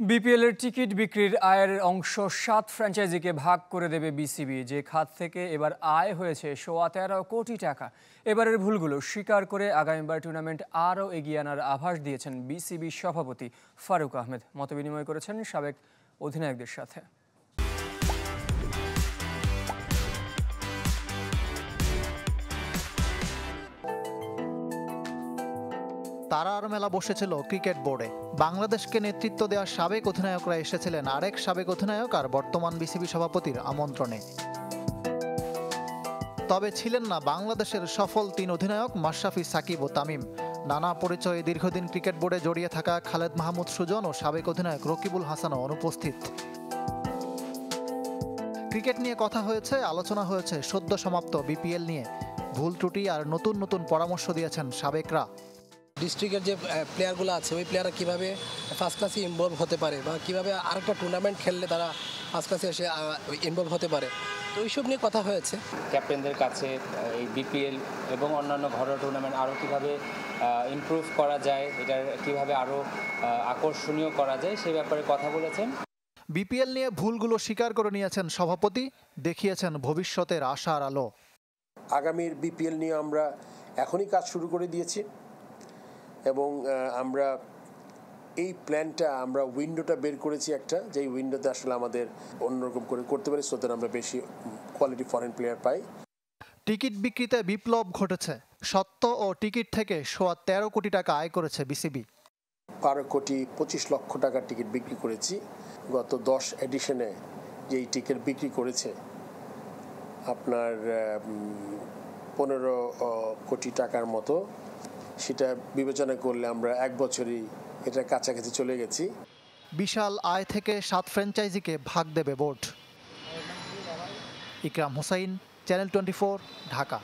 BPL এর ticket বিক্রির আয়ের অংশ ৭ ফ্র্যাঞ্চাইজিকে ভাগ করে দেবে বিসিবি। যে খাত থেকে এবার আয় হয়েছে ১৩ কোটি টাকা। এবারের ভুলগুলো স্বীকার করে আগামীবার টুর্নামেন্ট আরও এগিয়ে আনার আভাস দিয়েছেন বিসিবি সভাপতি ফারুক আহমেদ। মতবিনিময় করেছেন সাবেক অধিনায়কদের সাথে। তারার মেলা বসেছিল ক্রিকেট বোর্ডে। বাংলাদেশকে নেতৃত্ব দেওয়া সাবেক অধিনায়করা এসেছিলেন আরেক সাবেক অধিনায়ক আর বর্তমান বিসিবি সভাপতির আমন্ত্রণে। তবে ছিলেন না বাংলাদেশের সফল ৩ অধিনায়ক মাশরাফি, সাকিব ও তামিম। নানা পরিচয়ে দীর্ঘদিন ক্রিকেট বোর্ডে জড়িয়ে থাকা খালেদ মাহমুদ সুজন ও সাবেক অধিনায়ক রকিবুল হাসানও অনুপস্থিত। ক্রিকেট নিয়ে কথা হয়েছে, আলোচনা হয়েছে সদ্য সমাপ্ত বিপিএল নিয়ে। ভুল ত্রুটি আর নতুন নতুন পরামর্শ দিয়েছেন সাবেকরা। ডিস্ট্রিক্টের যে প্লেয়ারগুলো আছে ওই প্লেয়াররা কীভাবে ফার্স্ট ক্লাসে ইনভলভ হতে পারে বা কীভাবে আরেকটা টুর্নামেন্ট খেললে তারা ফার্স্ট ক্লাসে এসে ইনভলভ হতে পারে, তো এইসব নিয়ে কথা হয়েছে। ক্যাপ্টেনদের কাছে এই বিপিএল এবং অন্যান্য ঘরোয়া টুর্নামেন্ট আরও কীভাবে ইমপ্রুভ করা যায়, এটার কীভাবে আরও আকর্ষণীয় করা যায় সেই ব্যাপারে কথা বলেছেন। বিপিএল নিয়ে ভুলগুলো স্বীকার করে নিয়েছেন সভাপতি, দেখিয়েছেন ভবিষ্যতের আশার আলো। আগামীর বিপিএল নিয়ে আমরা এখনই কাজ শুরু করে দিয়েছি এবং আমরা এই প্ল্যানটা আমরা উইন্ডোটা বের করেছি একটা, যেই উইন্ডোতে আসলে আমাদের অন্যরকম করে করতে পারি, সোতে আমরা বেশি কোয়ালিটি ফরেন প্লেয়ার পাই। টিকিট বিক্রিতে বিপ্লব ঘটেছে। সত্ত্ব ও টিকিট থেকে ১৩ কোটি টাকা আয় করেছে বিসিবি। ১২ কোটি ২৫ লক্ষ টাকার টিকিট বিক্রি করেছি। গত 10 এডিশনে যেই টিকিট বিক্রি করেছে আপনার ১৫ কোটি টাকার মতো, সেটা বিবেচনা করলে আমরা ১ বছরই এটা কাছাকাছি চলে গেছি। বিশাল আয় থেকে ৭ ফ্র্যাঞ্চাইজিকে ভাগ দেবে বোর্ড। ইকরাম হোসাইন, চ্যানেল 24, ঢাকা।